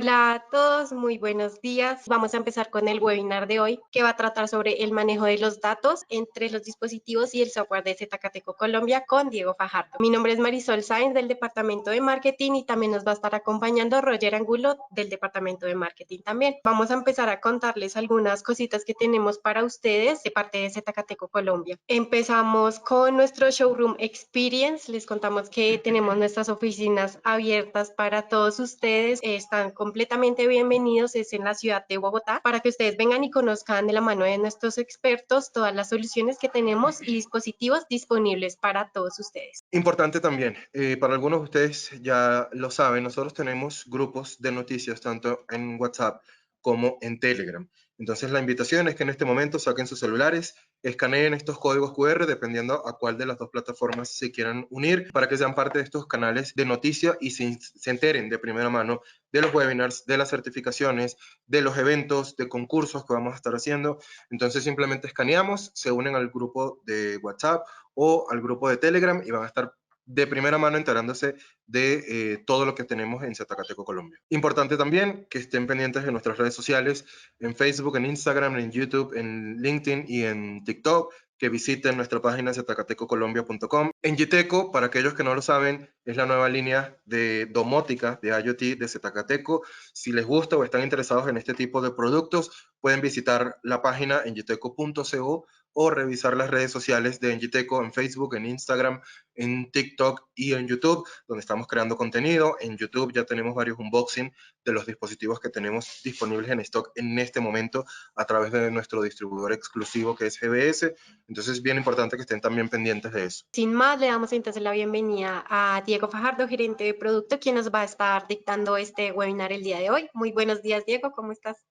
Hola a todos, muy buenos días. Vamos a empezar con el webinar de hoy, que va a tratar sobre el manejo de los datos entre los dispositivos y el software de Zetacateco Colombia con Diego Fajardo. Mi nombre es Marisol Sáenz del Departamento de Marketing y también nos va a estar acompañando Roger Angulo del Departamento de Marketing también. Vamos a empezar a contarles algunas cositas que tenemos para ustedes de parte de Zetacateco Colombia. Empezamos con nuestro Showroom Experience. Les contamos que tenemos nuestras oficinas abiertas para todos ustedes. Están completamente bienvenidos, es en la ciudad de Bogotá, para que ustedes vengan y conozcan de la mano de nuestros expertos todas las soluciones que tenemos y dispositivos disponibles para todos ustedes. Importante también, para algunos de ustedes ya lo saben, nosotros tenemos grupos de noticias tanto en WhatsApp como en Telegram. Entonces la invitación es que en este momento saquen sus celulares, escaneen estos códigos QR dependiendo a cuál de las dos plataformas se quieran unir para que sean parte de estos canales de noticia y se enteren de primera mano de los webinars, de las certificaciones, de los eventos, de concursos que vamos a estar haciendo. Entonces simplemente escaneamos, se unen al grupo de WhatsApp o al grupo de Telegram y van a estar de primera mano enterándose de todo lo que tenemos en Zetacateco Colombia. Importante también que estén pendientes de nuestras redes sociales, en Facebook, en Instagram, en YouTube, en LinkedIn y en TikTok, que visiten nuestra página zetacatecocolombia.com. En Giteco, para aquellos que no lo saben, es la nueva línea de domótica, de IoT de Zetacateco. Si les gusta o están interesados en este tipo de productos, pueden visitar la página en giteco.co o revisar las redes sociales de Engiteco en Facebook, en Instagram, en TikTok y en YouTube, donde estamos creando contenido. En YouTube ya tenemos varios unboxing de los dispositivos que tenemos disponibles en stock en este momento a través de nuestro distribuidor exclusivo que es GBS. Entonces es bien importante que estén también pendientes de eso. Sin más, le damos entonces la bienvenida a Diego Fajardo, gerente de producto, quien nos va a estar dictando este webinar el día de hoy. Muy buenos días, Diego, ¿cómo estás?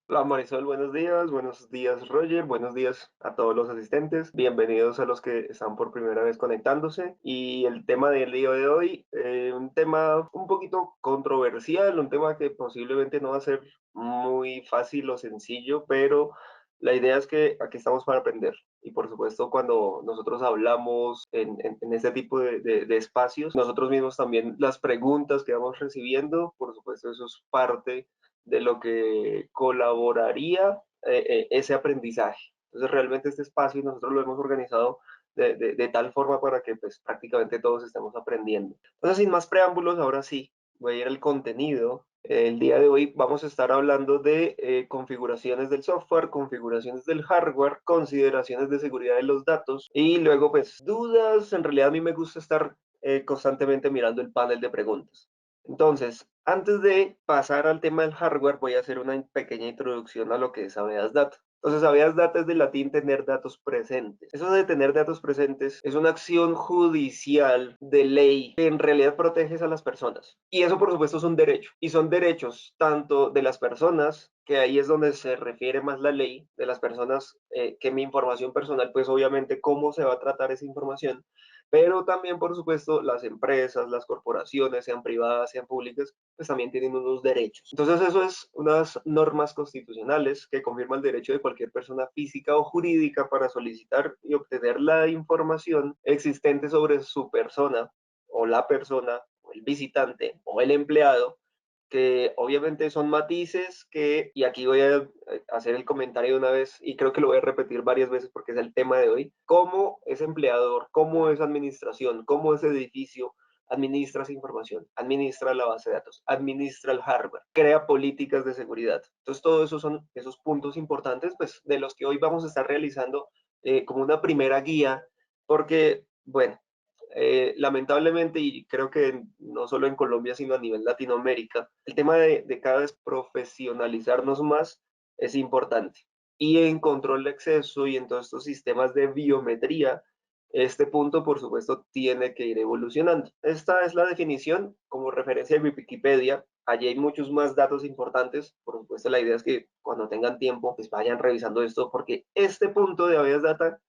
Hola Marisol, buenos días Roger, buenos días a todos los asistentes, bienvenidos a los que están por primera vez conectándose. Y el tema del día de hoy, un tema un poquito controversial, un tema que posiblemente no va a ser muy fácil o sencillo, pero la idea es que aquí estamos para aprender. Y por supuesto, cuando nosotros hablamos en este tipo de espacios, nosotros mismos también las preguntas que vamos recibiendo, por supuesto, eso es parte de lo que colaboraría ese aprendizaje. Entonces, realmente este espacio nosotros lo hemos organizado de tal forma para que pues, prácticamente todos estemos aprendiendo. Entonces, sin más preámbulos, ahora sí, voy a ir al contenido. El día de hoy vamos a estar hablando de configuraciones del software, configuraciones del hardware, consideraciones de seguridad de los datos y luego pues dudas. En realidad a mí me gusta estar constantemente mirando el panel de preguntas. Entonces, antes de pasar al tema del hardware, voy a hacer una pequeña introducción a lo que es Habeas Data. Entonces, Habeas Data es del latín tener datos presentes. Eso de tener datos presentes es una acción judicial de ley que en realidad protege a las personas. Y eso, por supuesto, es un derecho. Y son derechos tanto de las personas, que ahí es donde se refiere más la ley, de las personas, que mi información personal, pues obviamente cómo se va a tratar esa información, pero también, por supuesto, las empresas, las corporaciones, sean privadas, sean públicas, pues también tienen unos derechos. Entonces, eso es unas normas constitucionales que confirman el derecho de cualquier persona física o jurídica para solicitar y obtener la información existente sobre su persona o la persona, o el visitante o el empleado, que obviamente son matices que, y aquí voy a hacer el comentario de una vez, y creo que lo voy a repetir varias veces porque es el tema de hoy, cómo es empleador, cómo es administración, cómo es edificio, administra esa información, administra la base de datos, administra el hardware, crea políticas de seguridad. Entonces, todo eso son esos puntos importantes, pues, de los que hoy vamos a estar realizando como una primera guía, porque, bueno, lamentablemente, y creo que no solo en Colombia, sino a nivel Latinoamérica, el tema de cada vez profesionalizarnos más es importante. Y en control de acceso y en todos estos sistemas de biometría, este punto, por supuesto, tiene que ir evolucionando. Esta es la definición como referencia de Wikipedia. Allí hay muchos más datos importantes. Por supuesto, la idea es que cuando tengan tiempo, pues vayan revisando esto, porque este punto de habeas data,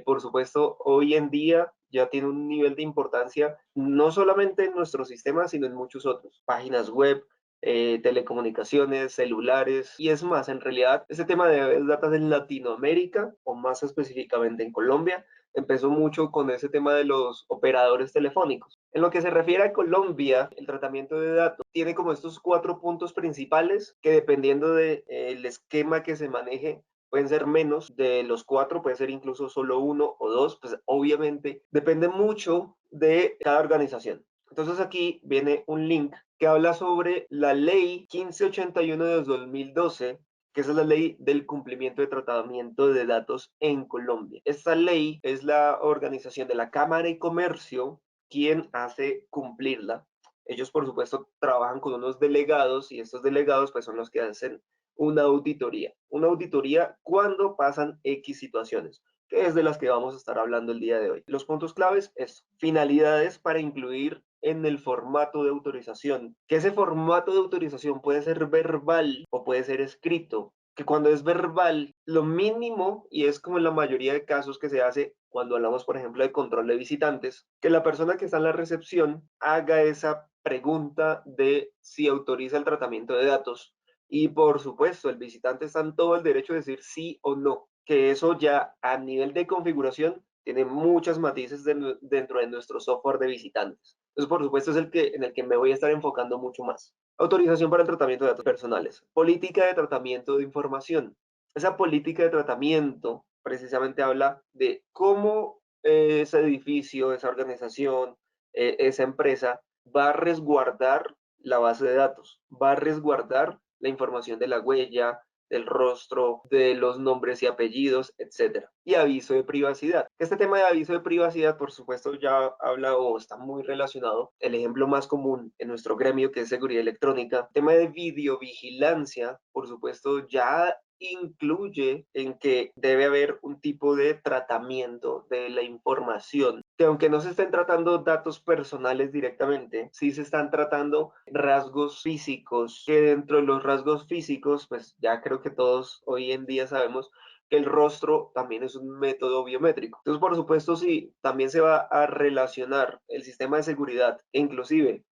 por supuesto, hoy en día ya tiene un nivel de importancia no solamente en nuestro sistema, sino en muchos otros. Páginas web, telecomunicaciones, celulares, y es más, en realidad, este tema de datos en Latinoamérica, o más específicamente en Colombia, empezó mucho con ese tema de los operadores telefónicos. En lo que se refiere a Colombia, el tratamiento de datos tiene como estos 4 puntos principales que dependiendo del esquema que se maneje, pueden ser menos de los 4, puede ser incluso solo 1 o 2, pues obviamente depende mucho de cada organización. Entonces aquí viene un link que habla sobre la ley 1581 de 2012, que esa es la ley del cumplimiento de tratamiento de datos en Colombia. Esta ley es la organización de la Cámara de Comercio quien hace cumplirla. Ellos, por supuesto, trabajan con unos delegados y estos delegados pues son los que hacen una auditoría. Una auditoría cuando pasan X situaciones, que es de las que vamos a estar hablando el día de hoy. Los puntos claves es finalidades para incluir en el formato de autorización, que ese formato de autorización puede ser verbal o puede ser escrito, que cuando es verbal, lo mínimo, y es como en la mayoría de casos que se hace cuando hablamos, por ejemplo, de control de visitantes, que la persona que está en la recepción haga esa pregunta de si autoriza el tratamiento de datos. Y por supuesto, el visitante está en todo el derecho de decir sí o no, que eso ya a nivel de configuración tiene muchos matices dentro de nuestro software de visitantes. Entonces, por supuesto, es en el que me voy a estar enfocando mucho más. Autorización para el tratamiento de datos personales. Política de tratamiento de información. Esa política de tratamiento precisamente habla de cómo ese edificio, esa organización, esa empresa va a resguardar la base de datos, va a resguardar la información de la huella, del rostro, de los nombres y apellidos, etcétera. Y aviso de privacidad. Este tema de aviso de privacidad, por supuesto, ya habla o está muy relacionado. El ejemplo más común en nuestro gremio, que es seguridad electrónica. El tema de videovigilancia, por supuesto, ya incluye en que debe haber un tipo de tratamiento de la información, que aunque no se estén tratando datos personales directamente, sí se están tratando rasgos físicos, que dentro de los rasgos físicos, pues ya creo que todos hoy en día sabemos que el rostro también es un método biométrico. Entonces, por supuesto, sí, también se va a relacionar el sistema de seguridad, e inclusive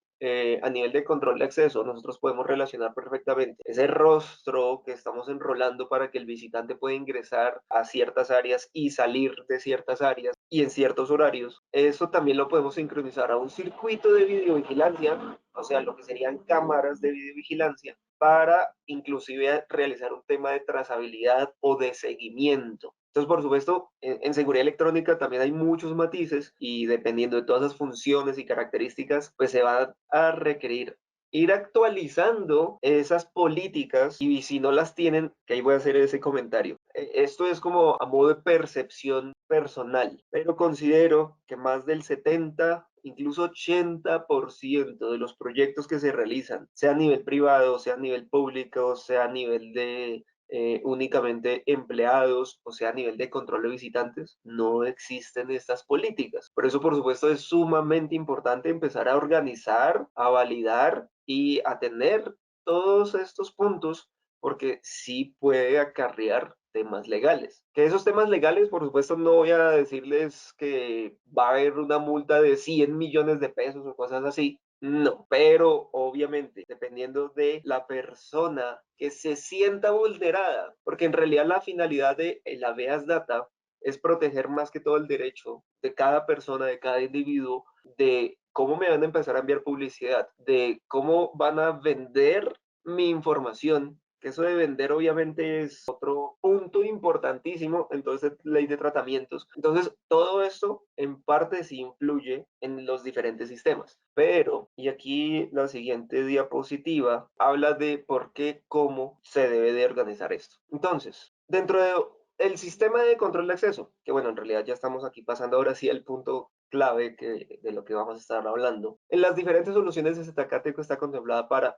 a nivel de control de acceso, nosotros podemos relacionar perfectamente ese rostro que estamos enrolando para que el visitante pueda ingresar a ciertas áreas y salir de ciertas áreas y en ciertos horarios. Eso también lo podemos sincronizar a un circuito de videovigilancia, o sea, lo que serían cámaras de videovigilancia, para inclusive realizar un tema de trazabilidad o de seguimiento. Entonces, por supuesto, en seguridad electrónica también hay muchos matices y dependiendo de todas esas funciones y características, pues se va a requerir ir actualizando esas políticas y si no las tienen, que ahí voy a hacer ese comentario. Esto es como a modo de percepción personal, pero considero que más del 70, incluso 80% de los proyectos que se realizan, sea a nivel privado, sea a nivel público, sea a nivel de únicamente empleados, o sea, a nivel de control de visitantes, no existen estas políticas. Por eso, por supuesto, es sumamente importante empezar a organizar, a validar y a tener todos estos puntos, porque sí puede acarrear temas legales. Que esos temas legales, por supuesto, no voy a decirles que va a haber una multa de 100 millones de pesos o cosas así, no, pero obviamente dependiendo de la persona que se sienta vulnerada, porque en realidad la finalidad de el habeas data es proteger más que todo el derecho de cada persona, de cada individuo, de cómo me van a empezar a enviar publicidad, de cómo van a vender mi información, que eso de vender obviamente es otro punto importantísimo, entonces ley de tratamientos. Entonces todo esto en parte sí influye en los diferentes sistemas, pero, y aquí la siguiente diapositiva habla de por qué, cómo se debe de organizar esto. Entonces, dentro de el sistema de control de acceso, que bueno, en realidad ya estamos aquí pasando ahora sí al punto clave de lo que vamos a estar hablando. En las diferentes soluciones de Zetacateco está contemplada para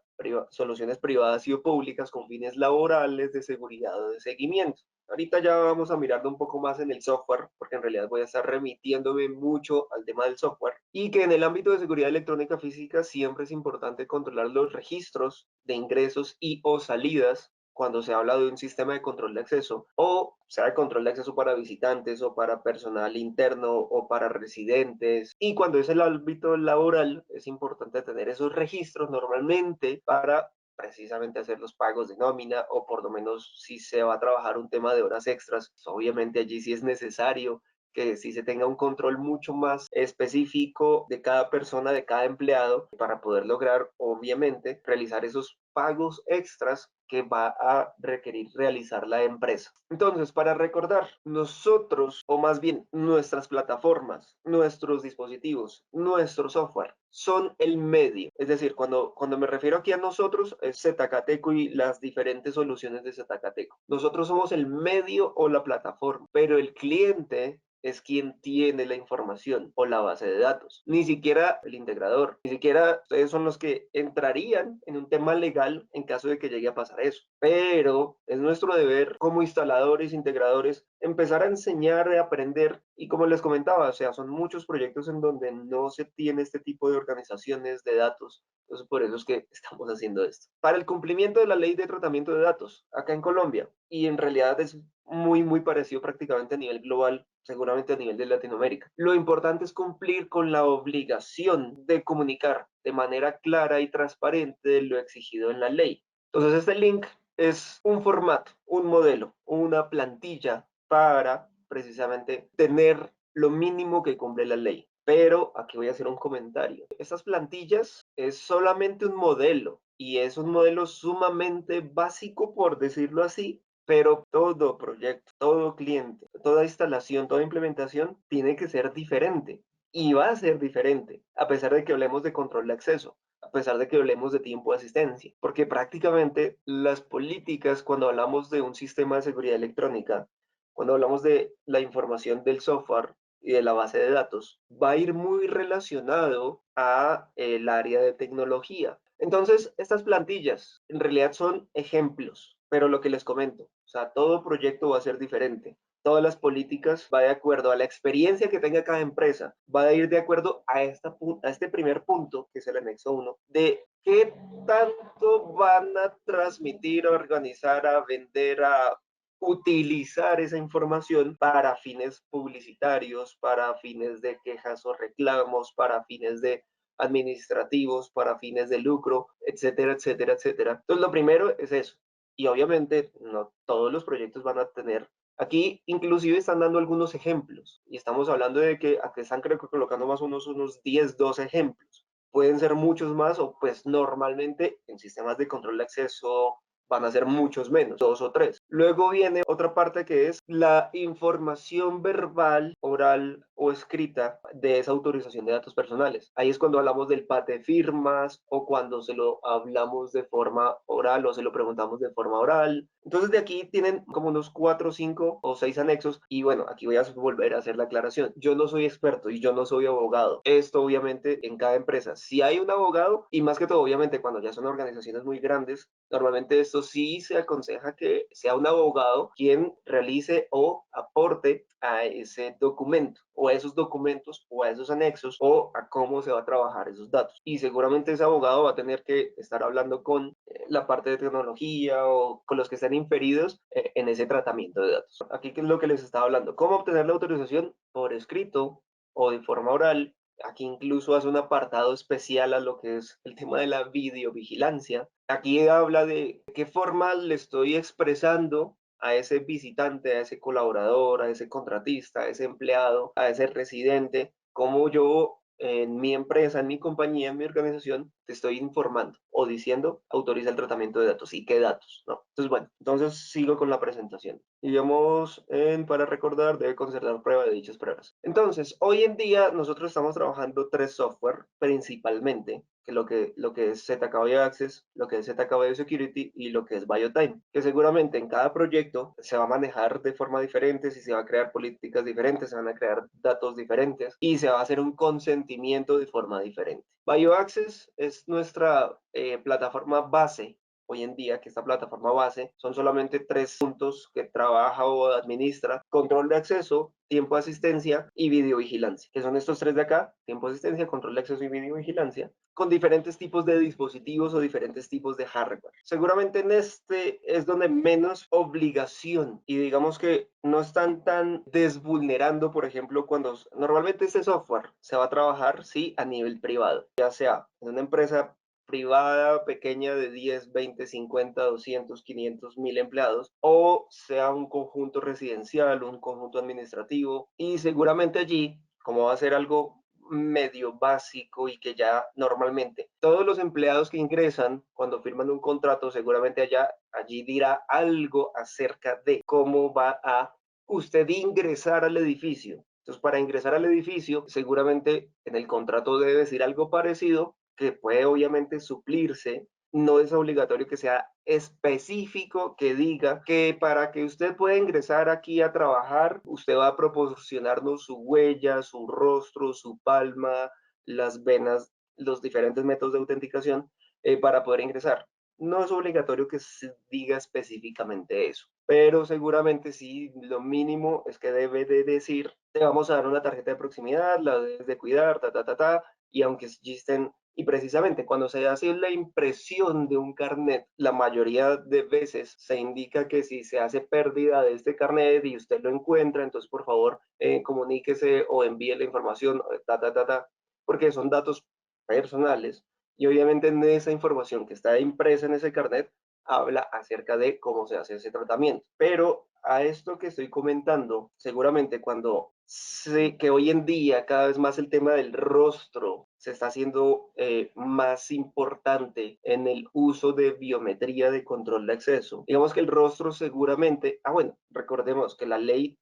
soluciones privadas y o públicas con fines laborales, de seguridad o de seguimiento. Ahorita ya vamos a mirarlo un poco más en el software, porque en realidad voy a estar remitiéndome mucho al tema del software. Y que en el ámbito de seguridad electrónica física siempre es importante controlar los registros de ingresos y o salidas cuando se habla de un sistema de control de acceso, o sea, de control de acceso para visitantes o para personal interno o para residentes. Y cuando es el ámbito laboral, es importante tener esos registros normalmente para precisamente hacer los pagos de nómina o por lo menos si se va a trabajar un tema de horas extras, pues obviamente allí sí es necesario que sí se tenga un control mucho más específico de cada persona, de cada empleado, para poder lograr, obviamente, realizar esos pagos extras que va a requerir realizar la empresa. Entonces, para recordar, nosotros, o más bien nuestras plataformas, nuestros dispositivos, nuestro software, son el medio. Es decir, cuando me refiero aquí a nosotros, es Zetacateco y las diferentes soluciones de Zetacateco. Nosotros somos el medio o la plataforma, pero el cliente es quien tiene la información o la base de datos, ni siquiera el integrador, ni siquiera ustedes son los que entrarían en un tema legal en caso de que llegue a pasar eso. Pero es nuestro deber como instaladores, integradores, empezar a enseñar, a aprender y como les comentaba, o sea, son muchos proyectos en donde no se tiene este tipo de organizaciones de datos. Entonces, por eso es que estamos haciendo esto. Para el cumplimiento de la ley de tratamiento de datos, acá en Colombia, y en realidad es muy parecido prácticamente a nivel global, seguramente a nivel de Latinoamérica. Lo importante es cumplir con la obligación de comunicar de manera clara y transparente lo exigido en la ley. Entonces, este link es un formato, un modelo, una plantilla para precisamente tener lo mínimo que cumple la ley. Pero aquí voy a hacer un comentario. Estas plantillas es solamente un modelo y es un modelo sumamente básico, por decirlo así, pero todo proyecto, todo cliente, toda instalación, toda implementación tiene que ser diferente y va a ser diferente, a pesar de que hablemos de control de acceso, a pesar de que hablemos de tiempo de asistencia, porque prácticamente las políticas, cuando hablamos de un sistema de seguridad electrónica, cuando hablamos de la información del software y de la base de datos, va a ir muy relacionado a el área de tecnología. Entonces, estas plantillas en realidad son ejemplos, pero lo que les comento, o sea, todo proyecto va a ser diferente. Todas las políticas va de acuerdo a la experiencia que tenga cada empresa, va a ir de acuerdo a este primer punto, que es el anexo 1, de qué tanto van a transmitir, a organizar, a vender, a utilizar esa información para fines publicitarios, para fines de quejas o reclamos, para fines de administrativos, para fines de lucro, etcétera, etcétera, etcétera. Entonces, lo primero es eso. Y obviamente no todos los proyectos van a tener. Aquí inclusive están dando algunos ejemplos y estamos hablando de que aquí están creo que colocando más unos 10, 12 ejemplos. Pueden ser muchos más o pues normalmente en sistemas de control de acceso van a ser muchos menos, 2 o 3. Luego viene otra parte que es la información verbal, oral o escrita de esa autorización de datos personales. Ahí es cuando hablamos del pate de firmas o cuando se lo hablamos de forma oral o se lo preguntamos de forma oral. Entonces de aquí tienen como unos 4, 5 o 6 anexos y bueno, aquí voy a volver a hacer la aclaración. Yo no soy experto y yo no soy abogado. Esto obviamente en cada empresa. Si hay un abogado y más que todo obviamente cuando ya son organizaciones muy grandes, normalmente esto sí se aconseja que sea un abogado quien realice o aporte a ese documento o a esos documentos o a esos anexos o a cómo se va a trabajar esos datos. Y seguramente ese abogado va a tener que estar hablando con la parte de tecnología o con los que están inferidos en ese tratamiento de datos. Aquí qué es lo que les estaba hablando. ¿Cómo obtener la autorización? Por escrito o de forma oral. Aquí incluso hace un apartado especial a lo que es el tema de la videovigilancia. Aquí habla de qué forma le estoy expresando a ese visitante, a ese colaborador, a ese contratista, a ese empleado, a ese residente, cómo yo en mi empresa, en mi compañía, en mi organización, te estoy informando o diciendo autoriza el tratamiento de datos y qué datos, ¿no? Entonces, bueno, entonces sigo con la presentación. Y vamos en para recordar, debe concertar prueba de dichas pruebas. Entonces, hoy en día nosotros estamos trabajando 3 software principalmente, que lo que es ZKB Access, lo que es ZKB Security y lo que es BioTime, que seguramente en cada proyecto se va a manejar de forma diferente, si se va a crear políticas diferentes, se van a crear datos diferentes y se va a hacer un consentimiento de forma diferente. BioAccess es nuestra plataforma base hoy en día, que esta plataforma base son solamente 3 puntos que trabaja o administra: control de acceso, tiempo de asistencia y videovigilancia, que son estos 3 de acá: tiempo de asistencia, control de acceso y videovigilancia, con diferentes tipos de dispositivos o diferentes tipos de hardware. Seguramente en este es donde menos obligación y digamos que no están tan desvulnerando, por ejemplo, cuando normalmente este software se va a trabajar, sí, a nivel privado, ya sea en una empresa privada pequeña de 10, 20, 50, 200, 500, 1000 empleados, o sea un conjunto residencial, un conjunto administrativo, y seguramente allí, como va a ser algo medio básico y que ya normalmente todos los empleados que ingresan cuando firman un contrato seguramente allí dirá algo acerca de cómo va a usted ingresar al edificio. Entonces, para ingresar al edificio, seguramente en el contrato debe decir algo parecido que puede obviamente suplirse. No es obligatorio que sea específico, que diga que para que usted pueda ingresar aquí a trabajar, usted va a proporcionarnos su huella, su rostro, su palma, las venas, los diferentes métodos de autenticación para poder ingresar. No es obligatorio que se diga específicamente eso, pero seguramente sí, lo mínimo es que debe de decir, te vamos a dar una tarjeta de proximidad, la debes de cuidar, y aunque existen, y precisamente cuando se hace la impresión de un carnet, la mayoría de veces se indica que si se hace pérdida de este carnet y usted lo encuentra, entonces por favor comuníquese o envíe la información, porque son datos personales y obviamente en esa información que está impresa en ese carnet habla acerca de cómo se hace ese tratamiento. Pero a esto que estoy comentando, seguramente cuando sé que hoy en día cada vez más el tema del rostro se está haciendo más importante en el uso de biometría de control de acceso. Digamos que el rostro seguramente, bueno, recordemos que la ley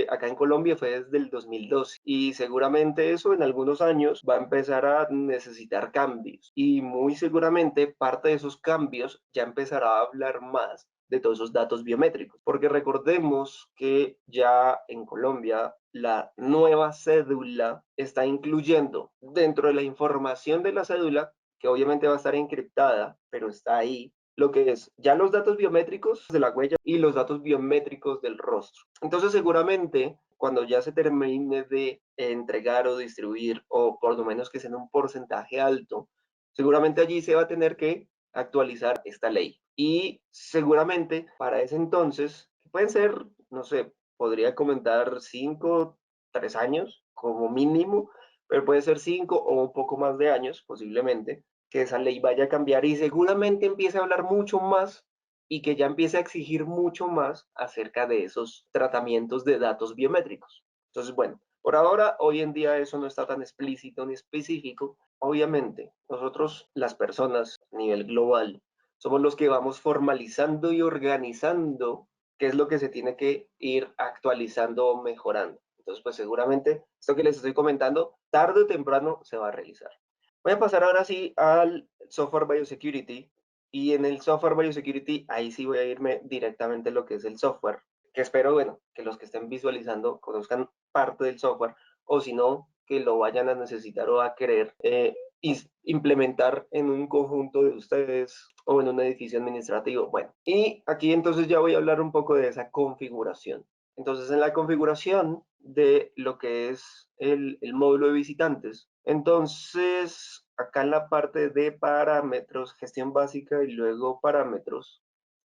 acá en Colombia fue desde el 2012 y seguramente eso en algunos años va a empezar a necesitar cambios y muy seguramente parte de esos cambios ya empezará a hablar más de todos esos datos biométricos, porque recordemos que ya en Colombia la nueva cédula está incluyendo dentro de la información de la cédula, que obviamente va a estar encriptada, pero está ahí, lo que es ya los datos biométricos de la huella y los datos biométricos del rostro. Entonces seguramente cuando ya se termine de entregar o distribuir, o por lo menos que sea en un porcentaje alto, seguramente allí se va a tener que actualizar esta ley. Y seguramente para ese entonces, pueden ser, no sé, podría comentar 5, 3 años como mínimo, pero puede ser 5 o un poco más de años posiblemente, que esa ley vaya a cambiar y seguramente empiece a hablar mucho más y que ya empiece a exigir mucho más acerca de esos tratamientos de datos biométricos. Entonces, bueno, por ahora, hoy en día eso no está tan explícito ni específico. Obviamente, nosotros, las personas a nivel global, somos los que vamos formalizando y organizando qué es lo que se tiene que ir actualizando o mejorando. Entonces, pues seguramente esto que les estoy comentando, tarde o temprano se va a realizar. Voy a pasar ahora sí al software biosecurity y en el software biosecurity ahí sí voy a irme directamente a lo que es el software, que espero, bueno, que los que estén visualizando conozcan parte del software o si no, que lo vayan a necesitar o a querer implementar en un conjunto de ustedes o en un edificio administrativo. Bueno, y aquí entonces ya voy a hablar un poco de esa configuración. Entonces, en la configuración de lo que es el módulo de visitantes, entonces acá en la parte de parámetros, gestión básica y luego parámetros,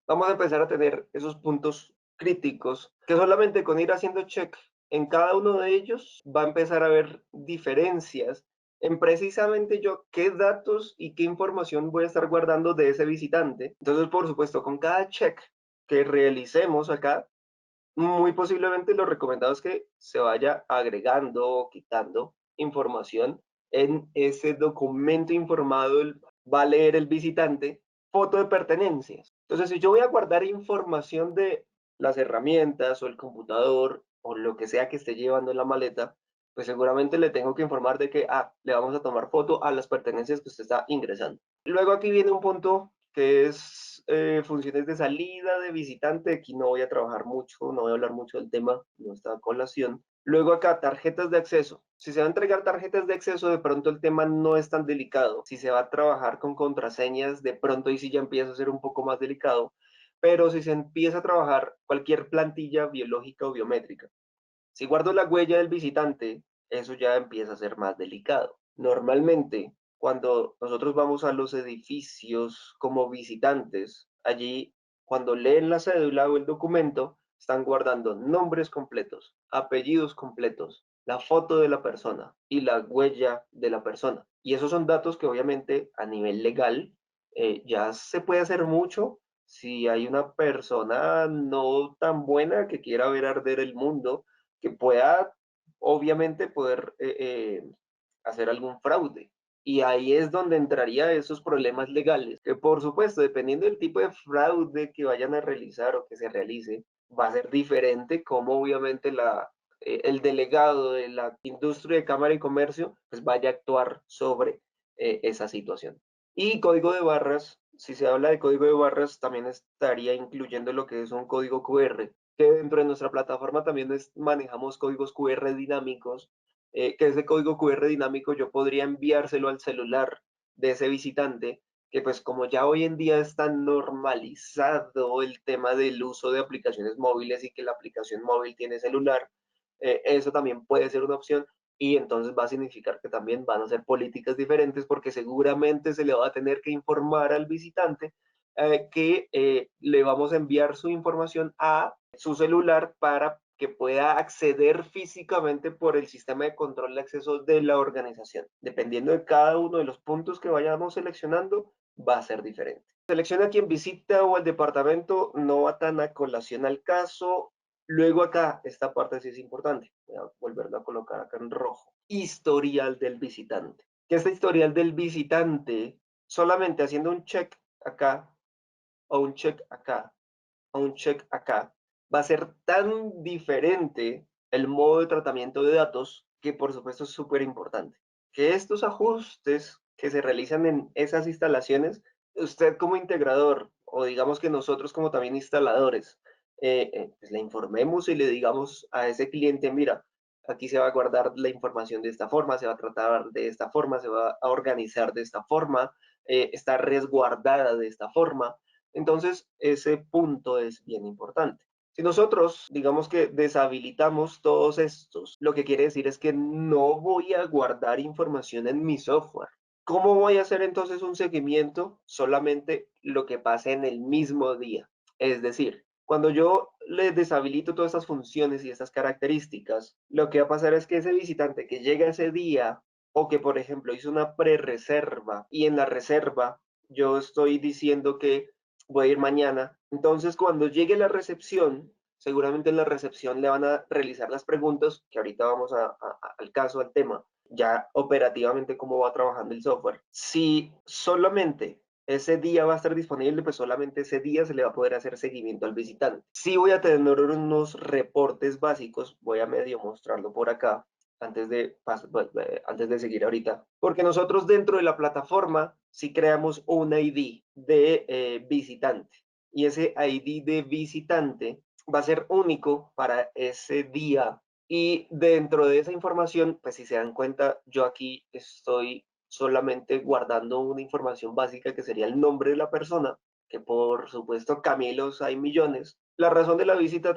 vamos a empezar a tener esos puntos críticos que solamente con ir haciendo check en cada uno de ellos va a empezar a haber diferencias en precisamente yo qué datos y qué información voy a estar guardando de ese visitante. Entonces, por supuesto, con cada check que realicemos acá, muy posiblemente lo recomendado es que se vaya agregando o quitando información en ese documento informado, va a leer el visitante, foto de pertenencias. Entonces, si yo voy a guardar información de las herramientas o el computador o lo que sea que esté llevando en la maleta, pues seguramente le tengo que informar de que, le vamos a tomar foto a las pertenencias que usted está ingresando. Luego aquí viene un punto que es funciones de salida de visitante. Aquí no voy a trabajar mucho, no voy a hablar mucho del tema, no está a colación. Luego acá, tarjetas de acceso. Si se va a entregar tarjetas de acceso, de pronto el tema no es tan delicado. Si se va a trabajar con contraseñas, de pronto ahí sí ya empieza a ser un poco más delicado. Pero si se empieza a trabajar cualquier plantilla biológica o biométrica, si guardo la huella del visitante, eso ya empieza a ser más delicado. Normalmente, cuando nosotros vamos a los edificios como visitantes, allí, cuando leen la cédula o el documento, están guardando nombres completos, apellidos completos, la foto de la persona y la huella de la persona. Y esos son datos que obviamente a nivel legal ya se puede hacer mucho si hay una persona no tan buena que quiera ver arder el mundo, que pueda obviamente poder hacer algún fraude. Y ahí es donde entraría esos problemas legales, que por supuesto, dependiendo del tipo de fraude que vayan a realizar o que se realice, va a ser diferente como obviamente el delegado de la industria de Cámara y Comercio pues vaya a actuar sobre esa situación. Y código de barras, si se habla de código de barras, también estaría incluyendo lo que es un código QR, que dentro de nuestra plataforma también manejamos códigos QR dinámicos, que ese código QR dinámico yo podría enviárselo al celular de ese visitante, que pues como ya hoy en día es tan normalizado el tema del uso de aplicaciones móviles y que la aplicación móvil tiene celular, eso también puede ser una opción y entonces va a significar que también van a ser políticas diferentes porque seguramente se le va a tener que informar al visitante que le vamos a enviar su información a su celular para que pueda acceder físicamente por el sistema de control de acceso de la organización. Dependiendo de cada uno de los puntos que vayamos seleccionando, va a ser diferente. Selecciona quien visita o el departamento, no va tan a colación al caso. Luego acá, esta parte sí es importante. Voy a volverlo a colocar acá en rojo. Historial del visitante. Que este historial del visitante, solamente haciendo un check acá, o un check acá, o un check acá, va a ser tan diferente el modo de tratamiento de datos que por supuesto es súper importante. Que estos ajustes que se realizan en esas instalaciones, usted como integrador o digamos que nosotros como también instaladores, pues le informemos y le digamos a ese cliente, mira, aquí se va a guardar la información de esta forma, se va a tratar de esta forma, se va a organizar de esta forma, está resguardada de esta forma. Entonces, ese punto es bien importante. Si nosotros, digamos que deshabilitamos todos estos, lo que quiere decir es que no voy a guardar información en mi software. ¿Cómo voy a hacer entonces un seguimiento? Solamente lo que pase en el mismo día. Es decir, cuando yo le deshabilito todas estas funciones y estas características, lo que va a pasar es que ese visitante que llega ese día o que, por ejemplo, hizo una pre-reserva y en la reserva yo estoy diciendo que voy a ir mañana. Entonces, cuando llegue la recepción, seguramente en la recepción le van a realizar las preguntas, que ahorita vamos al caso, al tema, ya operativamente cómo va trabajando el software. Si solamente ese día va a estar disponible, pues solamente ese día se le va a poder hacer seguimiento al visitante. Si voy a tener unos reportes básicos, voy a medio mostrarlo por acá, antes de seguir ahorita, porque nosotros dentro de la plataforma sí creamos un ID de visitante y ese ID de visitante va a ser único para ese día y dentro de esa información, pues si se dan cuenta, yo aquí estoy solamente guardando una información básica que sería el nombre de la persona, que por supuesto Camilos hay millones, la razón de la visita,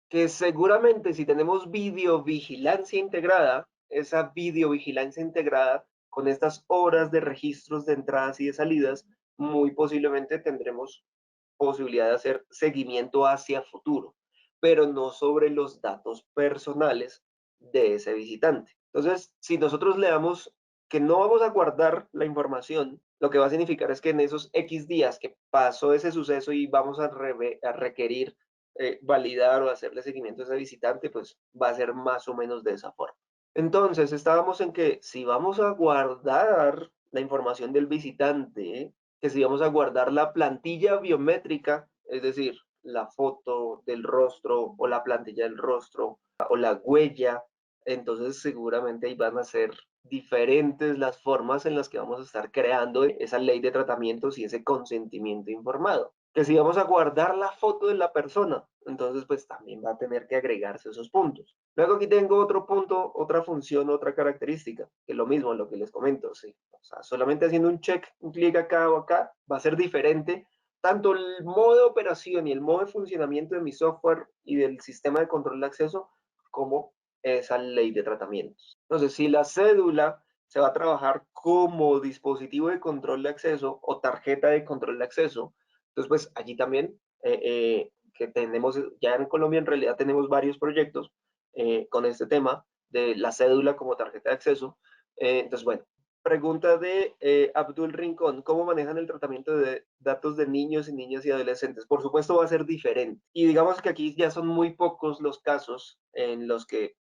que seguramente si tenemos videovigilancia integrada, esa videovigilancia integrada con estas horas de registros de entradas y de salidas, muy posiblemente tendremos posibilidad de hacer seguimiento hacia futuro, pero no sobre los datos personales de ese visitante. Entonces, si nosotros le damos que no vamos a guardar la información, lo que va a significar es que en esos X días que pasó ese suceso y vamos a requerir validar o hacerle seguimiento a ese visitante, pues va a ser más o menos de esa forma. Entonces, estábamos en que si vamos a guardar la información del visitante, que si vamos a guardar la plantilla biométrica, es decir, la foto del rostro o la plantilla del rostro o la huella, entonces seguramente ahí van a ser diferentes las formas en las que vamos a estar creando esa ley de tratamientos y ese consentimiento informado. Que si vamos a guardar la foto de la persona, entonces pues también va a tener que agregarse esos puntos. Luego aquí tengo otro punto, otra función, otra característica, que es lo mismo, lo que les comento, sí. O sea, solamente haciendo un check, un clic acá o acá, va a ser diferente tanto el modo de operación y el modo de funcionamiento de mi software y del sistema de control de acceso como esa ley de tratamientos. Entonces, si la cédula se va a trabajar como dispositivo de control de acceso o tarjeta de control de acceso, entonces pues allí también que tenemos, ya en Colombia en realidad tenemos varios proyectos con este tema de la cédula como tarjeta de acceso. Entonces, bueno, Pregunta de Abdul Rincón, ¿cómo manejan el tratamiento de datos de niños y niñas y adolescentes? Por supuesto va a ser diferente. Y digamos que aquí ya son muy pocos los casos en los que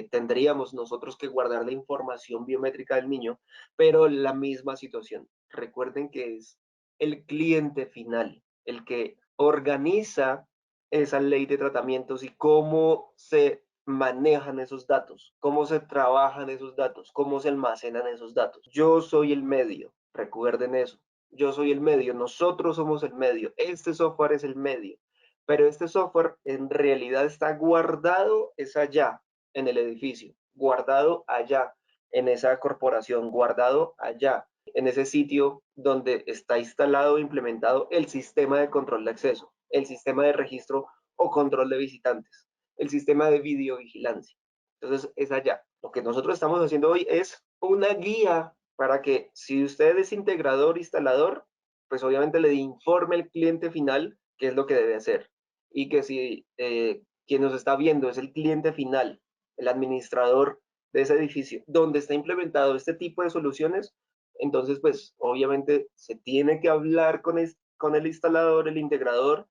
tendríamos nosotros que guardar la información biométrica del niño, pero la misma situación. Recuerden que es el cliente final el que organiza esa ley de tratamientos y cómo se manejan esos datos, cómo se trabajan esos datos, cómo se almacenan esos datos. Yo soy el medio, recuerden eso. Yo soy el medio, nosotros somos el medio, este software es el medio, pero este software en realidad está guardado, es allá, en el edificio, guardado allá, en esa corporación, guardado allá, en ese sitio donde está instalado e implementado el sistema de control de acceso, el sistema de registro o control de visitantes, el sistema de videovigilancia. Entonces, es allá. Lo que nosotros estamos haciendo hoy es una guía para que si usted es integrador, instalador, pues obviamente le informe al cliente final qué es lo que debe hacer. Y que si quien nos está viendo es el cliente final, el administrador de ese edificio, donde está implementado este tipo de soluciones, entonces pues obviamente se tiene que hablar con el instalador, el integrador,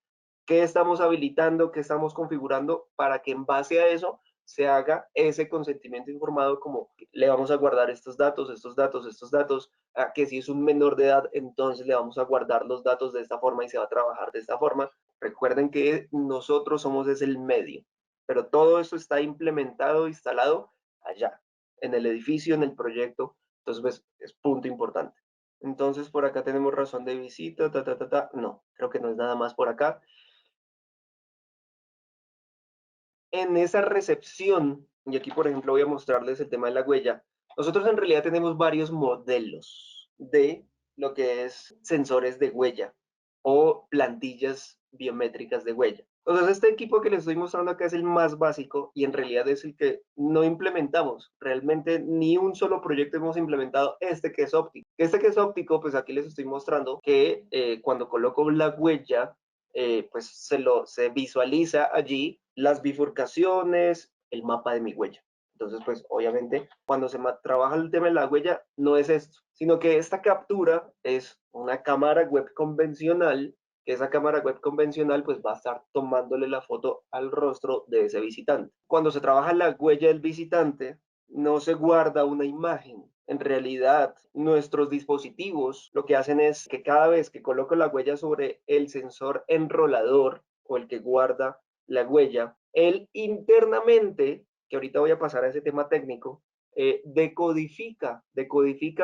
qué estamos habilitando, qué estamos configurando para que en base a eso se haga ese consentimiento informado como le vamos a guardar estos datos, estos datos, estos datos, a que si es un menor de edad, entonces le vamos a guardar los datos de esta forma y se va a trabajar de esta forma. Recuerden que nosotros somos es el medio, pero todo eso está implementado, instalado allá, en el edificio, en el proyecto. Entonces, pues, es punto importante. Entonces, por acá tenemos razón de visita, No, creo que no es nada más por acá. En esa recepción, y aquí por ejemplo voy a mostrarles el tema de la huella, nosotros en realidad tenemos varios modelos de lo que es sensores de huella o plantillas biométricas de huella. Entonces este equipo que les estoy mostrando acá es el más básico y en realidad es el que no implementamos. Realmente ni un solo proyecto hemos implementado este que es óptico. Este que es óptico, pues aquí les estoy mostrando que cuando coloco la huella pues se visualiza allí las bifurcaciones, el mapa de mi huella. Entonces, pues obviamente, cuando se trabaja el tema de la huella, no es esto, sino que esta captura es una cámara web convencional, que esa cámara web convencional pues va a estar tomándole la foto al rostro de ese visitante. Cuando se trabaja la huella del visitante, no se guarda una imagen. En realidad, nuestros dispositivos lo que hacen es que cada vez que coloco la huella sobre el sensor enrolador o el que guarda la huella, él internamente, que ahorita voy a pasar a ese tema técnico, decodifica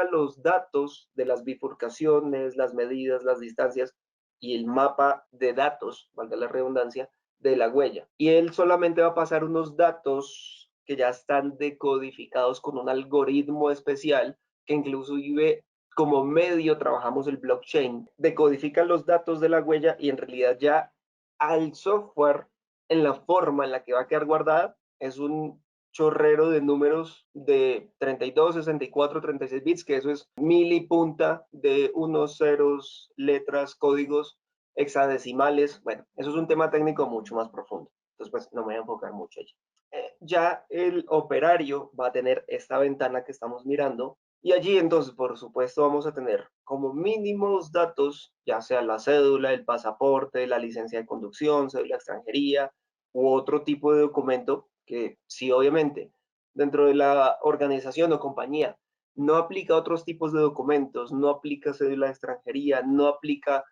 los datos de las bifurcaciones, las medidas, las distancias y el mapa de datos, valga la redundancia, de la huella. Y él solamente va a pasar unos datos que ya están decodificados con un algoritmo especial que inclusive como medio trabajamos el blockchain, decodifican los datos de la huella y en realidad ya al software en la forma en la que va a quedar guardada es un chorrero de números de 32, 64, 36 bits, que eso es mil y punta de unos ceros, letras, códigos hexadecimales. Bueno, eso es un tema técnico mucho más profundo. Entonces, pues no me voy a enfocar mucho allí. Ya el operario va a tener esta ventana que estamos mirando y allí entonces, por supuesto, vamos a tener como mínimos datos, ya sea la cédula, el pasaporte, la licencia de conducción, cédula de extranjería u otro tipo de documento que sí, obviamente, dentro de la organización o compañía no aplica otros tipos de documentos, no aplica cédula de extranjería, no aplica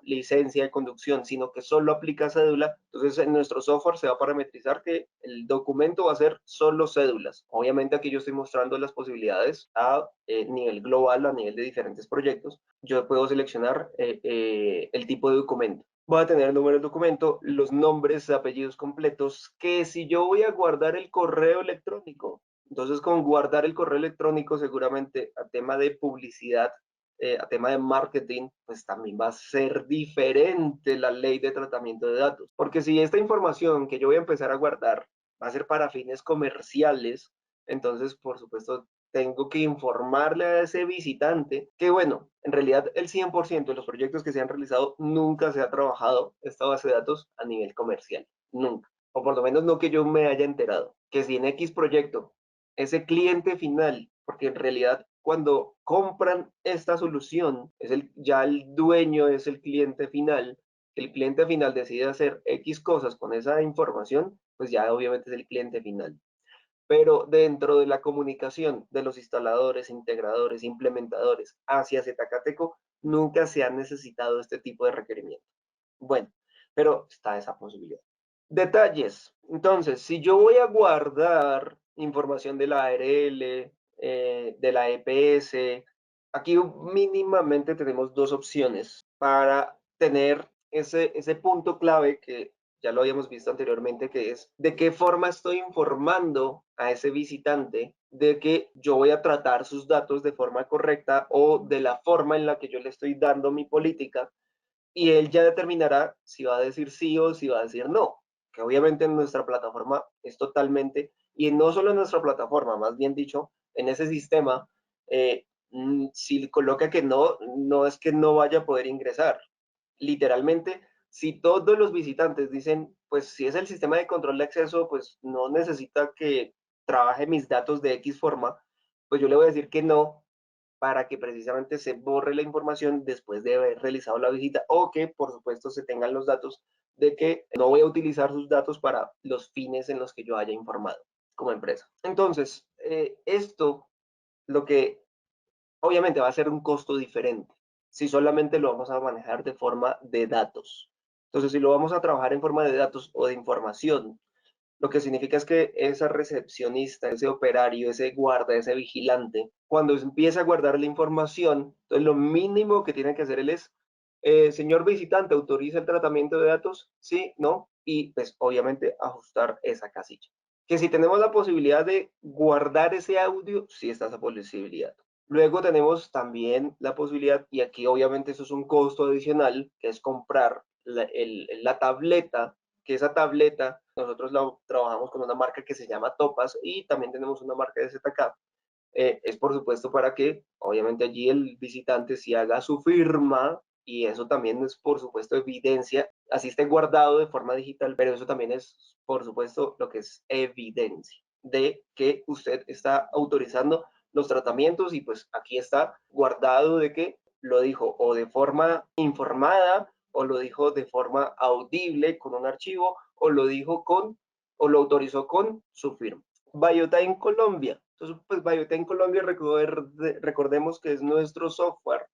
licencia de conducción, sino que solo aplica cédula. Entonces, en nuestro software se va a parametrizar que el documento va a ser solo cédulas. Obviamente, aquí yo estoy mostrando las posibilidades a nivel global, a nivel de diferentes proyectos. Yo puedo seleccionar el tipo de documento. Voy a tener el número del documento, los nombres, apellidos completos, que si yo voy a guardar el correo electrónico, entonces con guardar el correo electrónico seguramente a tema de publicidad, a tema de marketing, pues también va a ser diferente la ley de tratamiento de datos. Porque si esta información que yo voy a empezar a guardar va a ser para fines comerciales, entonces, por supuesto, tengo que informarle a ese visitante que, bueno, en realidad el 100% de los proyectos que se han realizado nunca se ha trabajado esta base de datos a nivel comercial, nunca. O por lo menos no que yo me haya enterado. Que si en X proyecto, ese cliente final, porque en realidad cuando compran esta solución, ya el dueño es el cliente final. El cliente final decide hacer X cosas con esa información, pues ya obviamente es el cliente final. Pero dentro de la comunicación de los instaladores, integradores, implementadores hacia Zcateco, nunca se ha necesitado este tipo de requerimiento. Bueno, pero está esa posibilidad. Detalles. Entonces, si yo voy a guardar información de la ARL, de la EPS, aquí mínimamente tenemos dos opciones para tener ese punto clave que ya lo habíamos visto anteriormente, que es de qué forma estoy informando a ese visitante de que yo voy a tratar sus datos de forma correcta o de la forma en la que yo le estoy dando mi política, y él ya determinará si va a decir sí o si va a decir no, que obviamente en nuestra plataforma es totalmente, y no solo en nuestra plataforma, más bien dicho, en ese sistema, si coloca que no, no es que no vaya a poder ingresar. Literalmente, si todos los visitantes dicen, pues si es el sistema de control de acceso, pues no necesita que trabaje mis datos de X forma, pues yo le voy a decir que no, para que precisamente se borre la información después de haber realizado la visita, o que por supuesto se tengan los datos de que no voy a utilizar sus datos para los fines en los que yo haya informado como empresa. Entonces, esto lo que obviamente va a ser un costo diferente si solamente lo vamos a manejar de forma de datos. Entonces, si lo vamos a trabajar en forma de datos o de información, lo que significa es que esa recepcionista, ese operario, ese guarda, ese vigilante, cuando empieza a guardar la información, entonces lo mínimo que tiene que hacer él es, señor visitante, ¿autoriza el tratamiento de datos? Sí, no, y pues obviamente ajustar esa casilla. Que si tenemos la posibilidad de guardar ese audio, sí está esa posibilidad. Luego tenemos también la posibilidad, y aquí obviamente eso es un costo adicional, que es comprar la tableta, que esa tableta nosotros la trabajamos con una marca que se llama Topas y también tenemos una marca de ZK. Es por supuesto para que obviamente allí el visitante sí haga su firma, y eso también es por supuesto evidencia, así esté guardado de forma digital, pero eso también es por supuesto lo que es evidencia de que usted está autorizando los tratamientos, y pues aquí está guardado de que lo dijo o de forma informada, o lo dijo de forma audible con un archivo, o lo dijo o lo autorizó con su firma. Biotime en Colombia. Entonces, pues Biotime en Colombia, recordemos que es nuestro software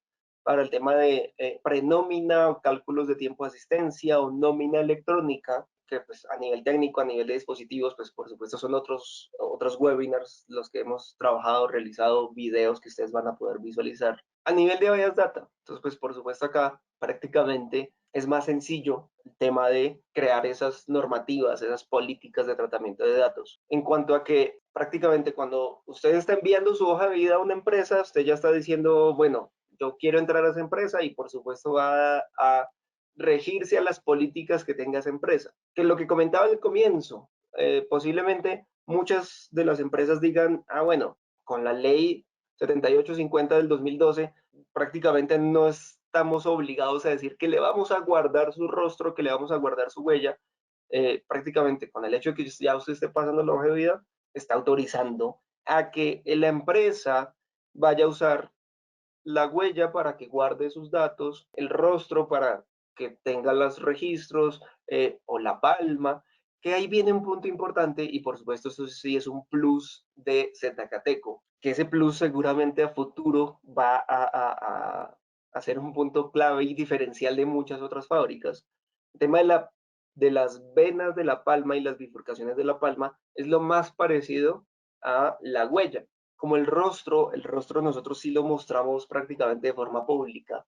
para el tema de prenómina o cálculos de tiempo de asistencia o nómina electrónica, que pues a nivel técnico, a nivel de dispositivos, pues por supuesto son otros webinars los que hemos trabajado, realizado, videos que ustedes van a poder visualizar. A nivel de Bias Data, entonces pues por supuesto acá prácticamente es más sencillo el tema de crear esas normativas, esas políticas de tratamiento de datos. En cuanto a que prácticamente cuando usted está enviando su hoja de vida a una empresa, usted ya está diciendo, bueno, yo quiero entrar a esa empresa, y por supuesto va a regirse a las políticas que tenga esa empresa. Que lo que comentaba al comienzo, posiblemente muchas de las empresas digan, bueno, con la ley 7850 del 2012, prácticamente no estamos obligados a decir que le vamos a guardar su rostro, que le vamos a guardar su huella. Prácticamente con el hecho de que ya usted esté pasando la hoja de vida, está autorizando a que la empresa vaya a usar la huella para que guarde sus datos, el rostro para que tenga los registros, o la palma, que ahí viene un punto importante, y por supuesto eso sí es un plus de Zcateco, que ese plus seguramente a futuro va a ser un punto clave y diferencial de muchas otras fábricas. El tema de las venas de la palma y las bifurcaciones de la palma es lo más parecido a la huella. Como el rostro nosotros sí lo mostramos prácticamente de forma pública.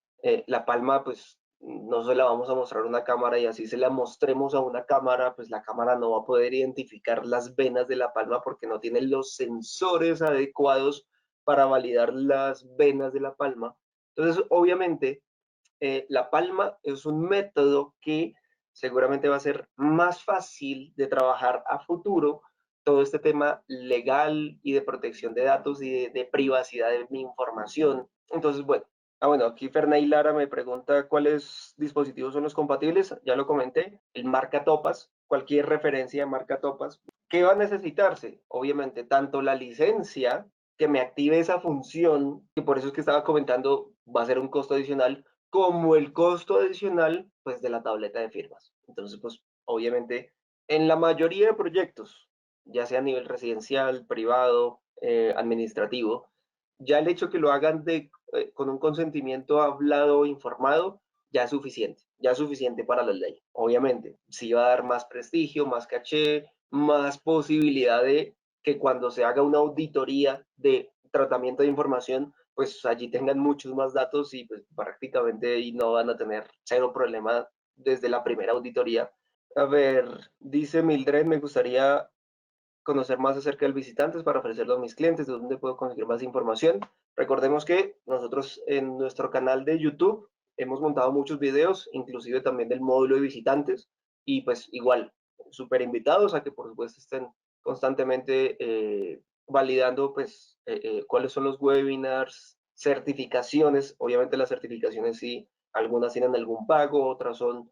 La palma, pues no se la vamos a mostrar a una cámara, y así se la mostremos a una cámara, pues la cámara no va a poder identificar las venas de la palma porque no tiene los sensores adecuados para validar las venas de la palma. Entonces, obviamente, la palma es un método que seguramente va a ser más fácil de trabajar a futuro, todo este tema legal y de protección de datos y de privacidad de mi información. Entonces, bueno, aquí Fernay Lara me pregunta cuáles dispositivos son los compatibles. Ya lo comenté, el marca Topas, cualquier referencia a marca Topas. ¿Qué va a necesitarse? Obviamente, tanto la licencia que me active esa función, que por eso es que estaba comentando, va a ser un costo adicional, como el costo adicional, pues, de la tableta de firmas. Entonces, pues, obviamente, en la mayoría de proyectos, ya sea a nivel residencial, privado, administrativo, ya el hecho que lo hagan con un consentimiento hablado o informado, ya es suficiente para la ley. Obviamente, sí va a dar más prestigio, más caché, más posibilidad de que cuando se haga una auditoría de tratamiento de información, pues allí tengan muchos más datos y pues prácticamente y no van a tener cero problema desde la primera auditoría. A ver, dice Mildred, me gustaría conocer más acerca del visitante para ofrecerlo a mis clientes, de dónde puedo conseguir más información. Recordemos que nosotros en nuestro canal de YouTube hemos montado muchos videos, inclusive también del módulo de visitantes, y pues igual, súper invitados a que por supuesto estén constantemente validando pues cuáles son los webinars, certificaciones. Obviamente las certificaciones sí, algunas tienen algún pago, otras son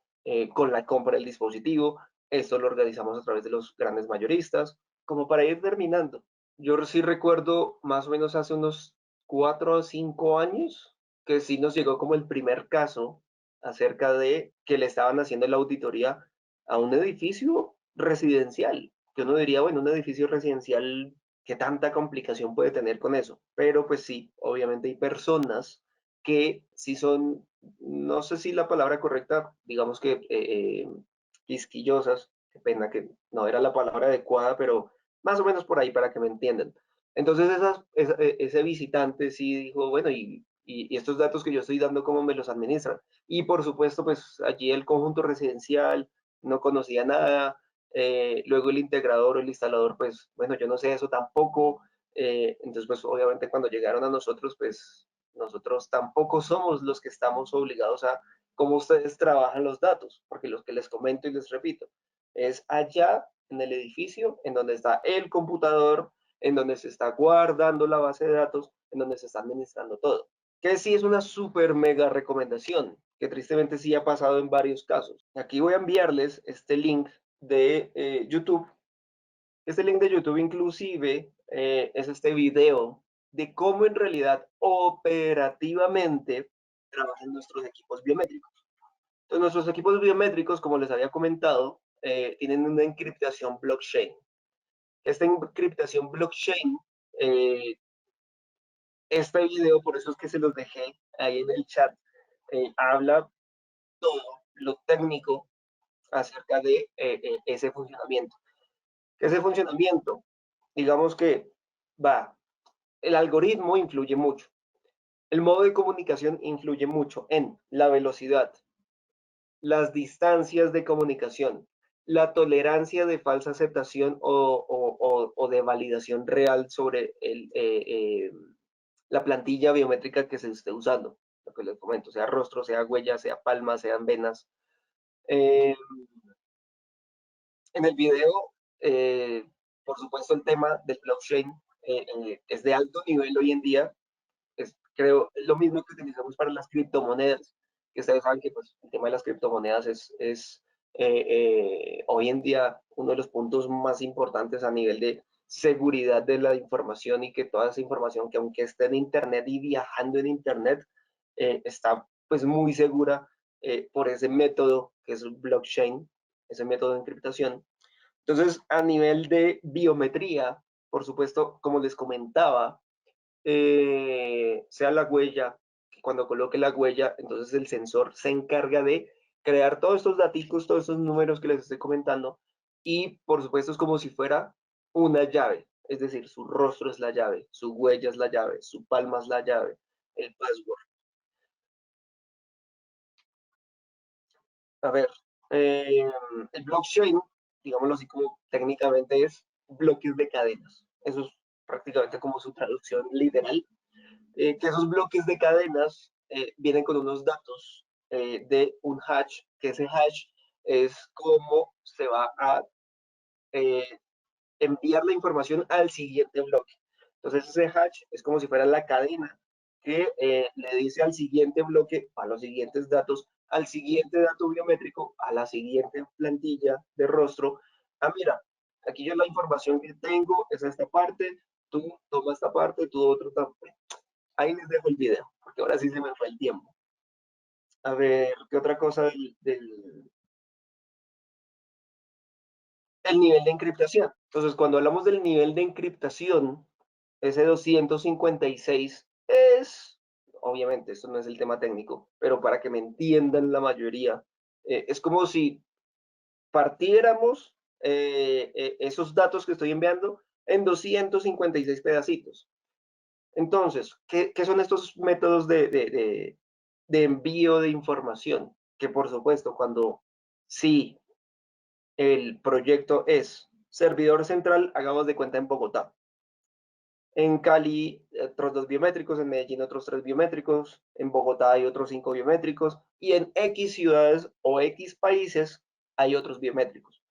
con la compra del dispositivo. Esto lo organizamos a través de los grandes mayoristas. Como para ir terminando, yo sí recuerdo más o menos hace unos 4 o 5 años que sí nos llegó como el primer caso acerca de que le estaban haciendo la auditoría a un edificio residencial. Que uno diría, bueno, un edificio residencial, ¿qué tanta complicación puede tener con eso? Pero pues sí, obviamente hay personas que sí son, no sé si la palabra correcta, digamos que quisquillosas, qué pena que no era la palabra adecuada, pero más o menos por ahí para que me entiendan. Entonces ese visitante sí dijo, bueno, y estos datos que yo estoy dando, ¿cómo me los administran? Y por supuesto, pues allí el conjunto residencial no conocía nada, luego el integrador o el instalador, pues bueno, yo no sé eso tampoco, entonces pues obviamente cuando llegaron a nosotros, pues nosotros tampoco somos los que estamos obligados a cómo ustedes trabajan los datos, porque los que les comento y les repito, es allá en el edificio en donde está el computador, en donde se está guardando la base de datos, en donde se está administrando todo. Que sí es una súper mega recomendación, que tristemente sí ha pasado en varios casos. Aquí voy a enviarles este link de YouTube. Este link de YouTube inclusive es este video de cómo en realidad operativamente trabajan nuestros equipos biométricos. Entonces, nuestros equipos biométricos, como les había comentado, tienen una encriptación blockchain. Esta encriptación blockchain, eh, este video, por eso es que se los dejé ahí en el chat, habla todo lo técnico acerca de ese funcionamiento. Ese funcionamiento, digamos que va, el algoritmo influye mucho. El modo de comunicación influye mucho en la velocidad, las distancias de comunicación, la tolerancia de falsa aceptación o de validación real sobre la plantilla biométrica que se esté usando, lo que les comento, sea rostro, sea huella, sea palma, sean venas. Eh, en el video, por supuesto, el tema del blockchain es de alto nivel hoy en día. Creo lo mismo que utilizamos para las criptomonedas, que ustedes saben que pues, el tema de las criptomonedas hoy en día uno de los puntos más importantes a nivel de seguridad de la información y que toda esa información que aunque esté en Internet y viajando en Internet, está pues muy segura por ese método que es el blockchain, ese método de encriptación. Entonces, a nivel de biometría, por supuesto, como les comentaba, sea la huella, que cuando coloque la huella, entonces el sensor se encarga de crear todos estos datos, todos estos números que les estoy comentando, y por supuesto es como si fuera una llave, es decir, su rostro es la llave, su huella es la llave, su palma es la llave, el password. A ver, el blockchain, digámoslo así como técnicamente es bloques de cadenas. Eso es prácticamente como su traducción literal. Que esos bloques de cadenas vienen con unos datos de un hash, que ese hash es cómo se va a eh, enviar la información al siguiente bloque. Entonces ese hash es como si fuera la cadena que le dice al siguiente bloque, a los siguientes datos, al siguiente dato biométrico, a la siguiente plantilla de rostro. Ah, mira, aquí yo la información que tengo es esta parte, tú toma esta parte, tú otro también. Ahí les dejo el video, porque ahora sí se me fue el tiempo. A ver, ¿qué otra cosa el nivel de encriptación? Entonces, cuando hablamos del nivel de encriptación, ese 256 es, obviamente, esto no es el tema técnico, pero para que me entiendan la mayoría, es como si partiéramos esos datos que estoy enviando en 256 pedacitos. Entonces, ¿qué son estos métodos de envío de información? Que por supuesto, cuando sí el proyecto es servidor central, hagamos de cuenta en Bogotá. En Cali, otros 2 biométricos, en Medellín otros 3 biométricos, en Bogotá hay otros 5 biométricos y en X ciudades o X países hay otros biométricos.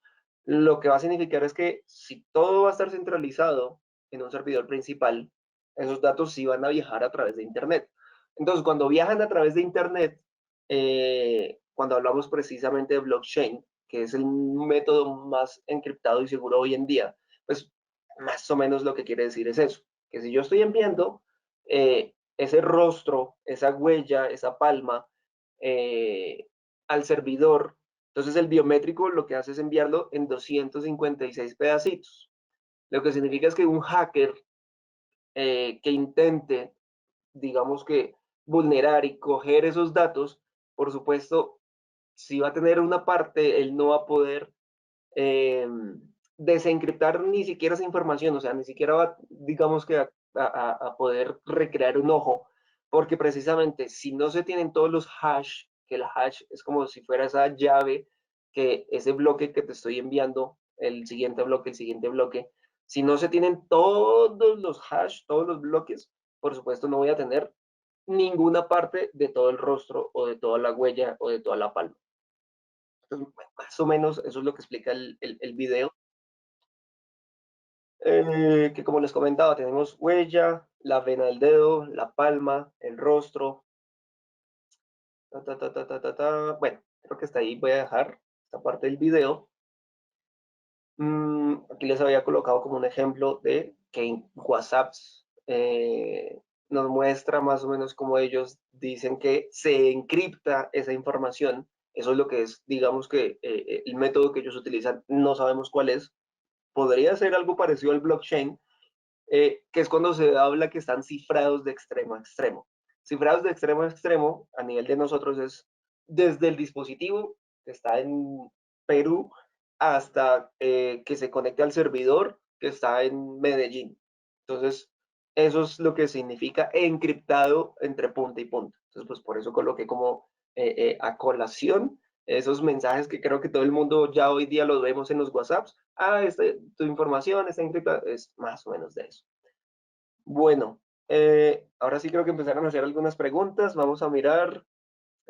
Lo que va a significar es que si todo va a estar centralizado en un servidor principal, esos datos sí van a viajar a través de Internet. Entonces, cuando viajan a través de Internet, cuando hablamos precisamente de blockchain, que es el método más encriptado y seguro hoy en día, pues más o menos lo que quiere decir es eso, que si yo estoy enviando ese rostro, esa huella, esa palma al servidor, entonces el biométrico lo que hace es enviarlo en 256 pedacitos. Lo que significa es que un hacker que intente, digamos que, vulnerar y coger esos datos, por supuesto, si va a tener una parte, él no va a poder eh, desencriptar ni siquiera esa información, o sea, ni siquiera va, digamos que, a poder recrear un ojo, porque precisamente si no se tienen todos los hash, que el hash es como si fuera esa llave, que ese bloque que te estoy enviando, el siguiente bloque, si no se tienen todos los hash, todos los bloques, por supuesto no voy a tener ninguna parte de todo el rostro o de toda la huella o de toda la palma. Entonces, más o menos eso es lo que explica el video. Que como les comentaba, tenemos huella, la vena del dedo, la palma, el rostro. Bueno, creo que hasta ahí voy a dejar esta parte del video. Aquí les había colocado como un ejemplo de que en WhatsApp nos muestra más o menos cómo ellos dicen que se encripta esa información. Eso es lo que es, digamos que el método que ellos utilizan, no sabemos cuál es. Podría ser algo parecido al blockchain, que es cuando se habla que están cifrados de extremo a extremo. Cifrados de extremo a extremo, a nivel de nosotros, es desde el dispositivo que está en Perú hasta que se conecte al servidor que está en Medellín. Entonces, eso es lo que significa encriptado entre punta y punta. Entonces, pues por eso coloqué como a colación esos mensajes que creo que todo el mundo ya hoy día los vemos en los WhatsApps. Tu información está encriptada, es más o menos de eso. Bueno, ahora sí creo que empezaron a hacer algunas preguntas. Vamos a mirar.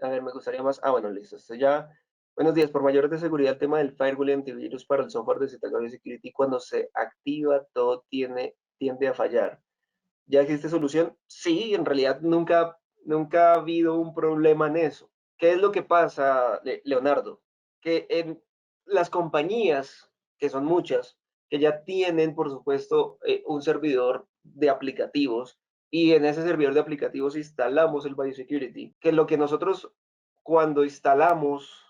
A ver, me gustaría más. Ah, bueno, listo. Esto ya. Buenos días. Por mayores de seguridad, el tema del firewall y antivirus para el software de ZK Security, cuando se activa, todo tiende a fallar. ¿Ya existe solución? Sí, en realidad nunca ha habido un problema en eso. ¿Qué es lo que pasa, Leonardo? Que en las compañías, que son muchas, que ya tienen, por supuesto, un servidor de aplicativos y en ese servidor de aplicativos instalamos el Biosecurity, que lo que nosotros cuando instalamos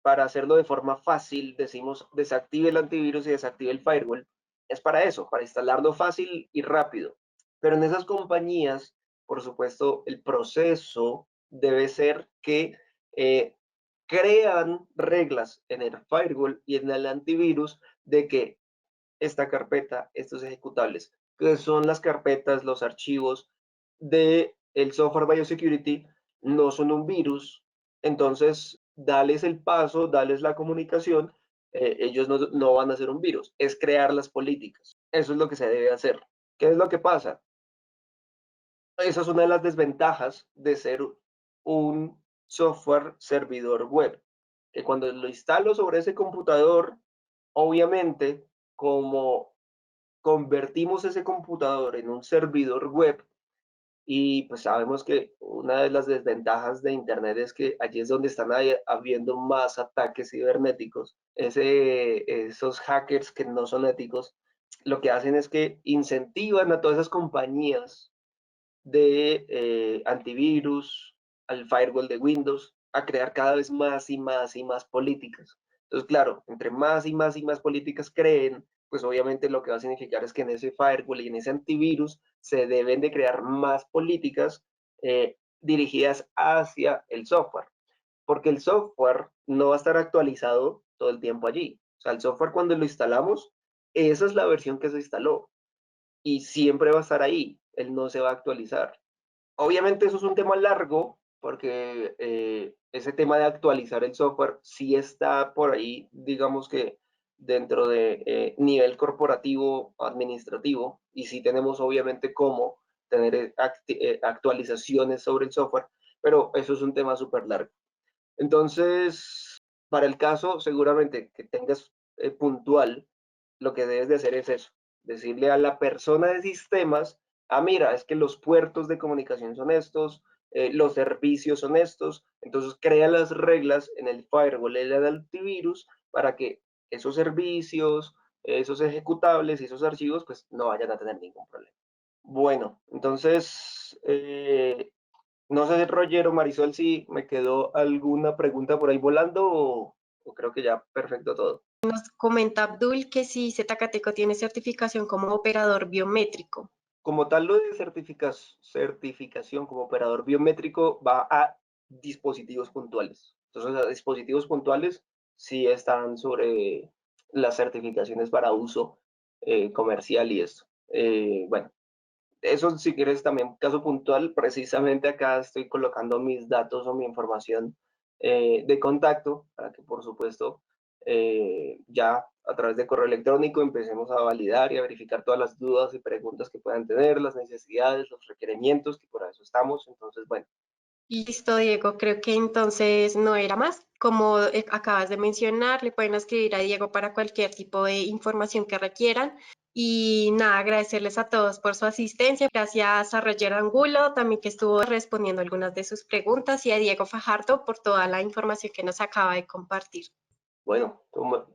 para hacerlo de forma fácil, decimos desactive el antivirus y desactive el firewall, es para eso, para instalarlo fácil y rápido. Pero en esas compañías, por supuesto, el proceso debe ser que eh, crean reglas en el firewall y en el antivirus de que esta carpeta, estos ejecutables, que son las carpetas, los archivos de el software Biosecurity, no son un virus. Entonces, dales el paso, dales la comunicación, ellos no van a ser un virus, es crear las políticas. Eso es lo que se debe hacer. ¿Qué es lo que pasa? Esa es una de las desventajas de ser un software servidor web, que cuando lo instalo sobre ese computador, obviamente, como convertimos ese computador en un servidor web, y pues sabemos que una de las desventajas de Internet es que allí es donde están habiendo más ataques cibernéticos, esos hackers que no son éticos, lo que hacen es que incentivan a todas esas compañías de antivirus, al firewall de Windows, a crear cada vez más y más y más políticas. Entonces, claro, entre más y más y más políticas creen, pues obviamente lo que va a significar es que en ese firewall y en ese antivirus se deben de crear más políticas dirigidas hacia el software, porque el software no va a estar actualizado todo el tiempo allí. O sea, el software cuando lo instalamos, esa es la versión que se instaló y siempre va a estar ahí, él no se va a actualizar. Obviamente eso es un tema largo, porque ese tema de actualizar el software sí está por ahí, digamos que dentro de nivel corporativo, administrativo, y sí tenemos obviamente cómo tener actualizaciones sobre el software, pero eso es un tema súper largo. Entonces, para el caso seguramente que tengas puntual, lo que debes de hacer es eso, decirle a la persona de sistemas, ah, mira, es que los puertos de comunicación son estos, los servicios son estos, entonces crea las reglas en el firewall y el antivirus para que esos servicios, esos ejecutables y esos archivos pues no vayan a tener ningún problema. Bueno, entonces, no sé, Roger o Marisol, si me quedó alguna pregunta por ahí volando o creo que ya perfecto todo. Nos comenta Abdul que si Zcateco tiene certificación como operador biométrico. Como tal, lo de certificación como operador biométrico va a dispositivos puntuales. Entonces, a dispositivos puntuales sí están sobre las certificaciones para uso comercial y esto. Bueno, eso si quieres también caso puntual, precisamente acá estoy colocando mis datos o mi información de contacto para que por supuesto ya a través de correo electrónico empecemos a validar y a verificar todas las dudas y preguntas que puedan tener, las necesidades, los requerimientos, que por eso estamos. Entonces, bueno. Listo, Diego, creo que entonces no era más. Como acabas de mencionar, le pueden escribir a Diego para cualquier tipo de información que requieran. Y nada, agradecerles a todos por su asistencia. Gracias a Roger Angulo, también que estuvo respondiendo algunas de sus preguntas, y a Diego Fajardo por toda la información que nos acaba de compartir. Bueno,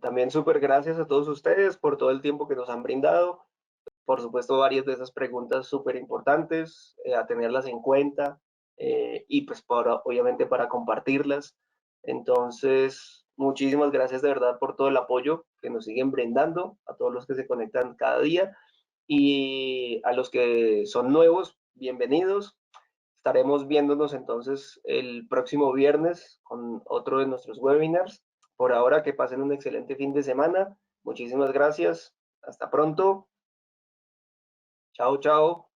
también súper gracias a todos ustedes por todo el tiempo que nos han brindado. Por supuesto, varias de esas preguntas súper importantes, a tenerlas en cuenta y pues obviamente para compartirlas. Entonces, muchísimas gracias de verdad por todo el apoyo que nos siguen brindando, a todos los que se conectan cada día y a los que son nuevos, bienvenidos. Estaremos viéndonos entonces el próximo viernes con otro de nuestros webinars. Por ahora, que pasen un excelente fin de semana. Muchísimas gracias. Hasta pronto. Chao, chao.